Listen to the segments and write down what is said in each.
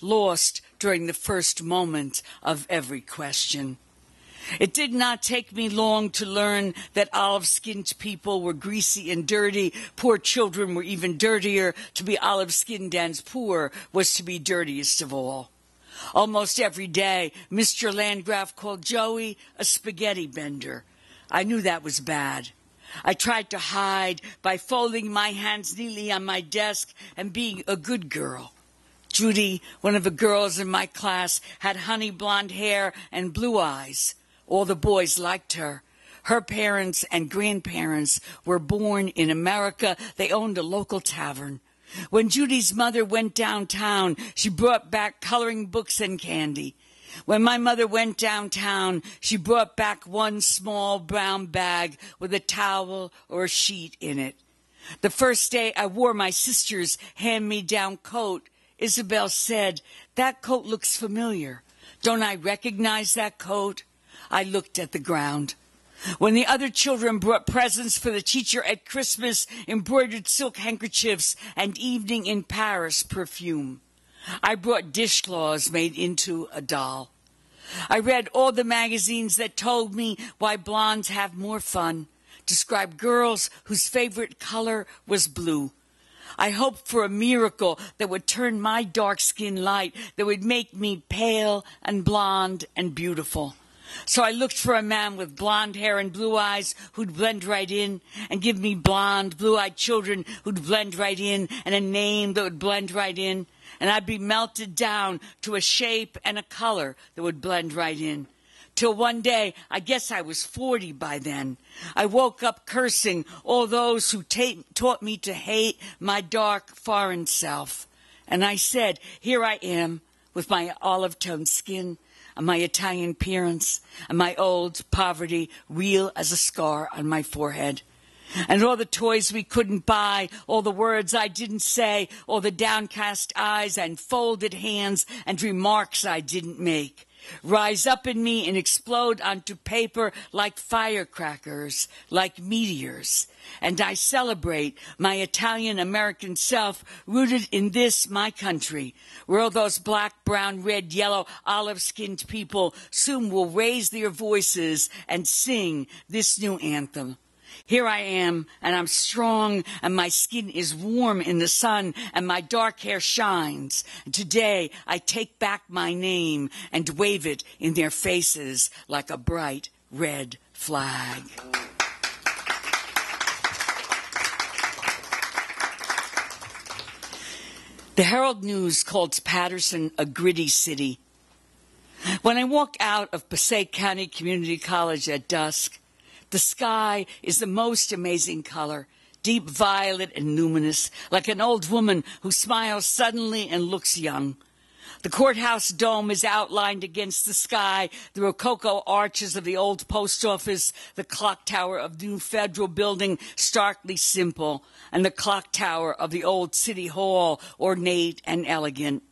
lost during the first moment of every question. It did not take me long to learn that olive-skinned people were greasy and dirty. Poor children were even dirtier. To be olive-skinned and poor was to be dirtiest of all. Almost every day, Mr. Landgraf called Joey a spaghetti bender. I knew that was bad. I tried to hide by folding my hands neatly on my desk and being a good girl. Judy, one of the girls in my class, had honey blonde hair and blue eyes. All the boys liked her. Her parents and grandparents were born in America. They owned a local tavern. When Judy's mother went downtown, she brought back coloring books and candy. When my mother went downtown, she brought back one small brown bag with a towel or a sheet in it. The first day I wore my sister's hand-me-down coat, Isabel said, "That coat looks familiar. Don't I recognize that coat?" I looked at the ground. When the other children brought presents for the teacher at Christmas, embroidered silk handkerchiefs and evening in Paris perfume, I brought dishcloths made into a doll. I read all the magazines that told me why blondes have more fun, described girls whose favorite color was blue. I hoped for a miracle that would turn my dark skin light, that would make me pale and blonde and beautiful. So I looked for a man with blonde hair and blue eyes who'd blend right in and give me blonde, blue-eyed children who'd blend right in and a name that would blend right in. And I'd be melted down to a shape and a color that would blend right in. Till one day, I guess I was 40 by then, I woke up cursing all those who taught me to hate my dark, foreign self. And I said, here I am with my olive-toned skin, and my Italian appearance, and my old poverty real as a scar on my forehead. And all the toys we couldn't buy, all the words I didn't say, all the downcast eyes and folded hands and remarks I didn't make, rise up in me and explode onto paper like firecrackers, like meteors. And I celebrate my Italian-American self rooted in this, my country, where all those black, brown, red, yellow, olive-skinned people soon will raise their voices and sing this new anthem. Here I am, and I'm strong, and my skin is warm in the sun, and my dark hair shines. And today, I take back my name and wave it in their faces like a bright red flag. The Herald News called Patterson a gritty city. When I walk out of Passaic County Community College at dusk, the sky is the most amazing color, deep violet and luminous, like an old woman who smiles suddenly and looks young. The courthouse dome is outlined against the sky, the rococo arches of the old post office, the clock tower of the new federal building, starkly simple, and the clock tower of the old city hall, ornate and elegant.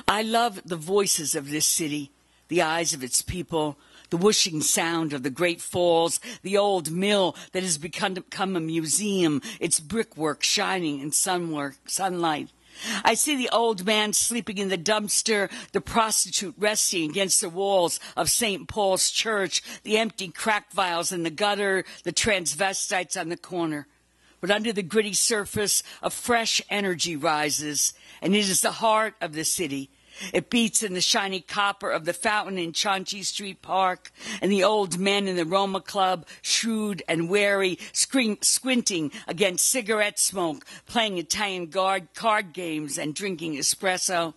I love the voices of this city, the eyes of its people, the whooshing sound of the great falls, the old mill that has become a museum, its brickwork shining in sunlight. I see the old man sleeping in the dumpster, the prostitute resting against the walls of St. Paul's Church, the empty crack vials in the gutter, the transvestites on the corner. But under the gritty surface, a fresh energy rises, and it is the heart of the city. It beats in the shiny copper of the fountain in Chauncey Street Park, and the old men in the Roma Club, shrewd and wary, squinting against cigarette smoke, playing Italian card games and drinking espresso.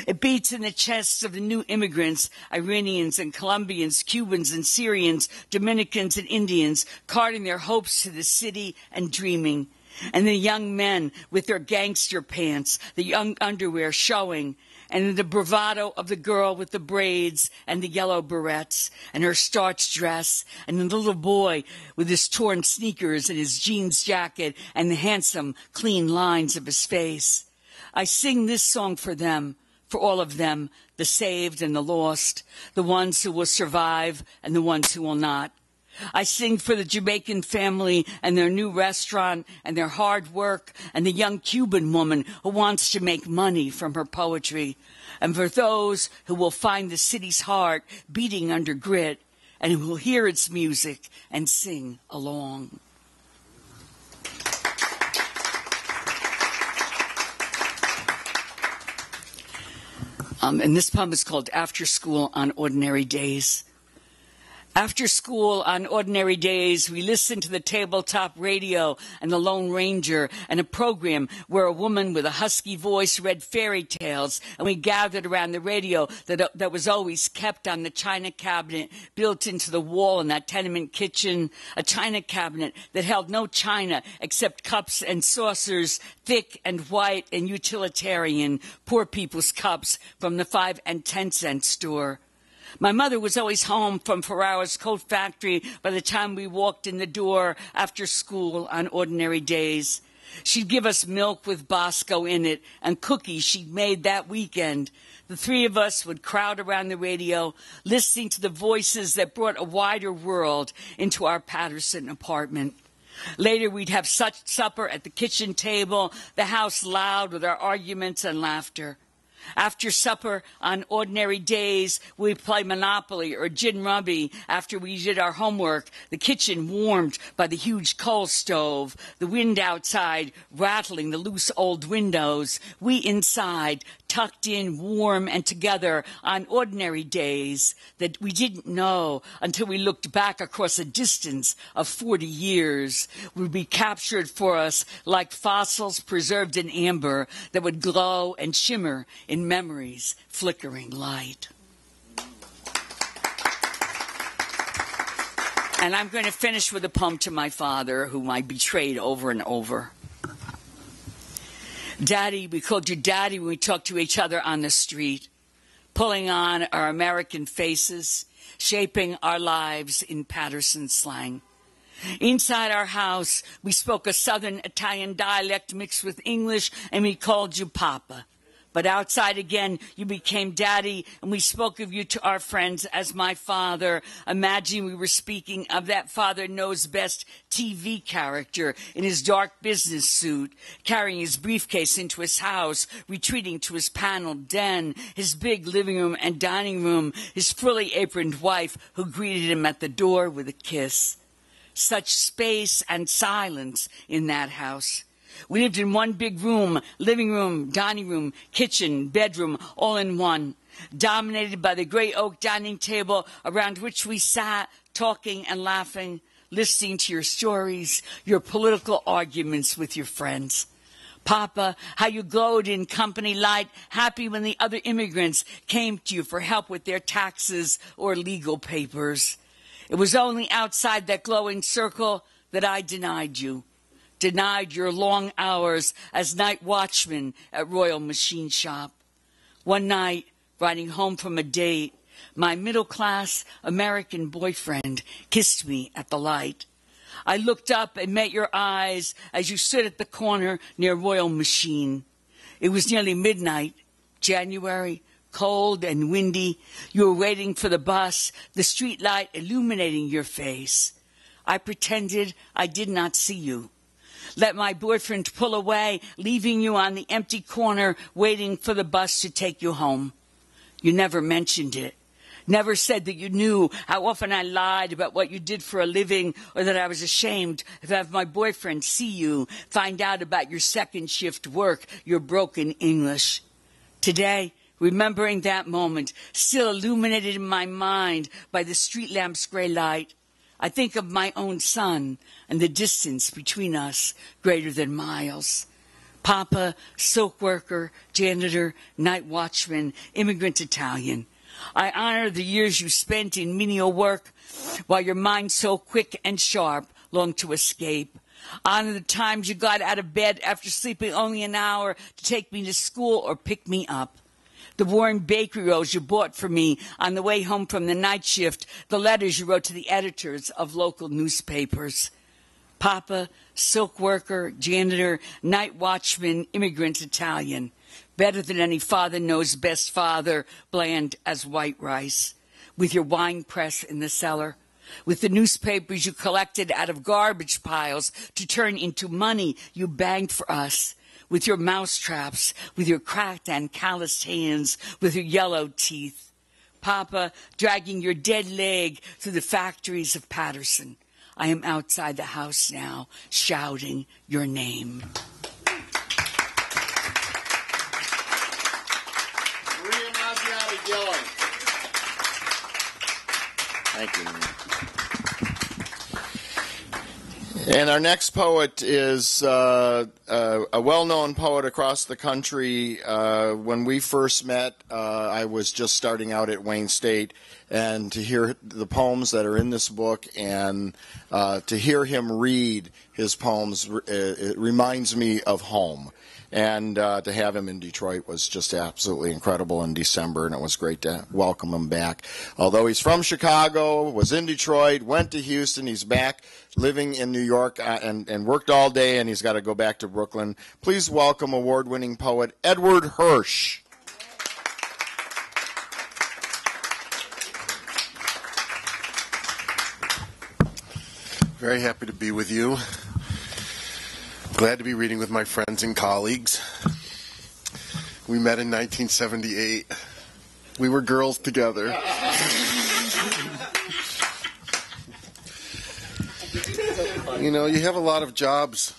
It beats in the chests of the new immigrants, Iranians and Colombians, Cubans and Syrians, Dominicans and Indians, carting their hopes to the city and dreaming. And the young men with their gangster pants, the young underwear showing, and the bravado of the girl with the braids and the yellow barrettes and her starched dress, and the little boy with his torn sneakers and his jeans jacket and the handsome, clean lines of his face. I sing this song for them, for all of them, the saved and the lost, the ones who will survive and the ones who will not. I sing for the Jamaican family and their new restaurant and their hard work and the young Cuban woman who wants to make money from her poetry, and for those who will find the city's heart beating under grit and who will hear its music and sing along. And this poem is called After School on Ordinary Days. After school on ordinary days, we listened to the tabletop radio and the Lone Ranger and a program where a woman with a husky voice read fairy tales, and we gathered around the radio that was always kept on the china cabinet built into the wall in that tenement kitchen, a china cabinet that held no china except cups and saucers, thick and white and utilitarian, poor people's cups from the 5 and 10 cent store. My mother was always home from Ferraro's coat factory by the time we walked in the door after school on ordinary days. She'd give us milk with Bosco in it and cookies she'd made that weekend. The three of us would crowd around the radio, listening to the voices that brought a wider world into our Patterson apartment. Later, we'd have such supper at the kitchen table, the house loud with our arguments and laughter. After supper, on ordinary days, we'd play Monopoly or Gin Rummy after we did our homework, the kitchen warmed by the huge coal stove, the wind outside rattling the loose old windows, we inside, tucked in, warm and together on ordinary days that we didn't know until we looked back across a distance of 40 years, would be captured for us like fossils preserved in amber that would glow and shimmer in memory's flickering light. And I'm going to finish with a poem to my father, whom I betrayed over and over. Daddy, we called you Daddy when we talked to each other on the street, pulling on our American faces, shaping our lives in Patterson slang. Inside our house, we spoke a Southern Italian dialect mixed with English, and we called you Papa. But outside again, you became Daddy, and we spoke of you to our friends as my father. Imagine we were speaking of that Father Knows Best TV character in his dark business suit, carrying his briefcase into his house, retreating to his paneled den, his big living room and dining room, his fully aproned wife who greeted him at the door with a kiss. Such space and silence in that house. We lived in one big room, living room, dining room, kitchen, bedroom, all in one, dominated by the great oak dining table around which we sat, talking and laughing, listening to your stories, your political arguments with your friends. Papa, how you glowed in company light, happy when the other immigrants came to you for help with their taxes or legal papers. It was only outside that glowing circle that I denied you. Denied your long hours as night watchman at Royal Machine Shop. One night, riding home from a date, my middle-class American boyfriend kissed me at the light. I looked up and met your eyes as you stood at the corner near Royal Machine. It was nearly midnight, January, cold and windy. You were waiting for the bus, the street light illuminating your face. I pretended I did not see you. Let my boyfriend pull away, leaving you on the empty corner, waiting for the bus to take you home. You never mentioned it. Never said that you knew how often I lied about what you did for a living, or that I was ashamed to have my boyfriend see you, find out about your second shift work, your broken English. Today, remembering that moment, still illuminated in my mind by the street lamp's gray light, I think of my own son and the distance between us greater than miles. Papa, silk worker, janitor, night watchman, immigrant Italian. I honor the years you spent in menial work while your mind so quick and sharp longed to escape. Honor the times you got out of bed after sleeping only an hour to take me to school or pick me up. The warm bakery rolls you bought for me on the way home from the night shift, the letters you wrote to the editors of local newspapers. Papa, silk worker, janitor, night watchman, immigrant Italian. Better than any Father Knows Best father, bland as white rice. With your wine press in the cellar. with the newspapers you collected out of garbage piles to turn into money you banked for us, with your mousetraps, with your cracked and calloused hands, with your yellow teeth. Papa, dragging your dead leg through the factories of Patterson. I am outside the house now, shouting your name. Gillan. Thank you. And our next poet is a well-known poet across the country. When we first met, I was just starting out at Wayne State, and to hear the poems that are in this book and to hear him read his poems, it reminds me of home. And to have him in Detroit was just absolutely incredible in December, and it was great to welcome him back. Although he's from Chicago, was in Detroit, went to Houston, he's back living in New York and worked all day, and he's got to go back to Brooklyn. Please welcome award-winning poet Edward Hirsch. Very happy to be with you. Glad to be reading with my friends and colleagues. We met in 1978. We were girls together. You know, you have a lot of jobs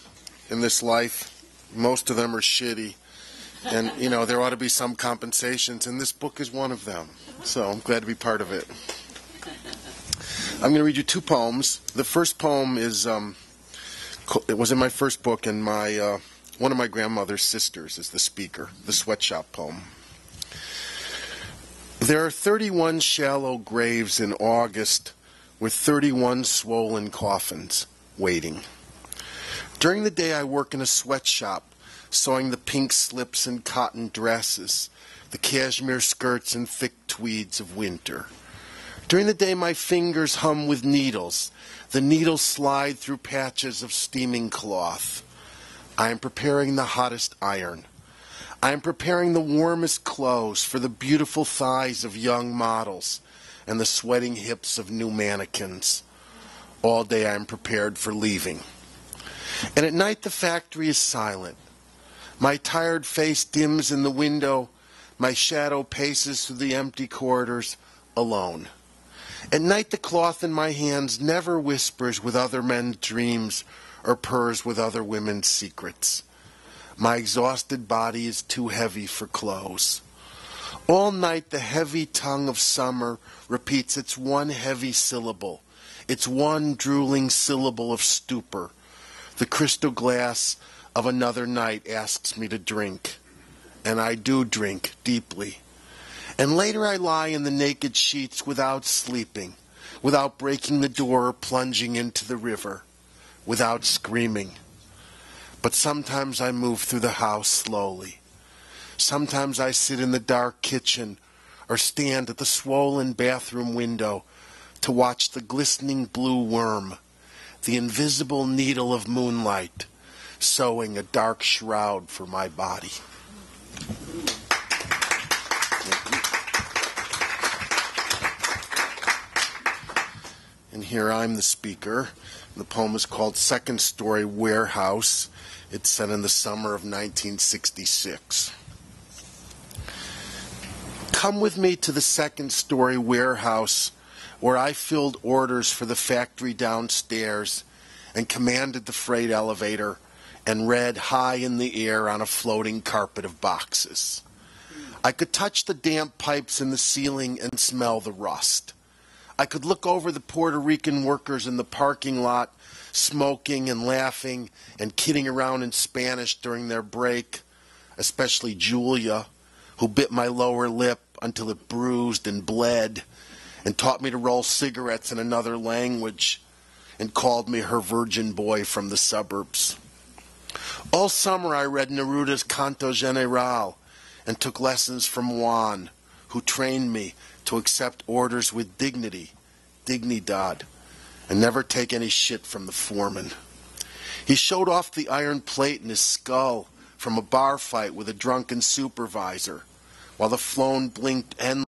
in this life. Most of them are shitty. And, you know, there ought to be some compensations, and this book is one of them. So I'm glad to be part of it. I'm going to read you two poems. The first poem is... it was in my first book, and my one of my grandmother's sisters is the speaker, the sweatshop poem. There are 31 shallow graves in August with 31 swollen coffins waiting. During the day I work in a sweatshop, sewing the pink slips and cotton dresses, the cashmere skirts and thick tweeds of winter. During the day my fingers hum with needles. The needles slide through patches of steaming cloth. I am preparing the hottest iron. I am preparing the warmest clothes for the beautiful thighs of young models and the sweating hips of new mannequins. All day I am prepared for leaving. And at night the factory is silent. My tired face dims in the window. My shadow paces through the empty corridors alone. At night the cloth in my hands never whispers with other men's dreams or purrs with other women's secrets. My exhausted body is too heavy for clothes. All night the heavy tongue of summer repeats its one heavy syllable, its one drooling syllable of stupor. The crystal glass of another night asks me to drink, and I do drink deeply. And later I lie in the naked sheets without sleeping, without breaking the door or plunging into the river, without screaming. But sometimes I move through the house slowly. Sometimes I sit in the dark kitchen or stand at the swollen bathroom window to watch the glistening blue worm, the invisible needle of moonlight, sewing a dark shroud for my body. And here I'm the speaker. The poem is called Second Story Warehouse. It's set in the summer of 1966. Come with me to the second-story warehouse where I filled orders for the factory downstairs and commanded the freight elevator and read high in the air on a floating carpet of boxes. I could touch the damp pipes in the ceiling and smell the rust. I could look over the Puerto Rican workers in the parking lot, smoking and laughing and kidding around in Spanish during their break, especially Julia, who bit my lower lip until it bruised and bled and taught me to roll cigarettes in another language and called me her virgin boy from the suburbs. All summer I read Neruda's Canto General and took lessons from Juan, who trained me to accept orders with dignity, dignidad, and never take any shit from the foreman. He showed off the iron plate in his skull from a bar fight with a drunken supervisor, while the phone blinked endlessly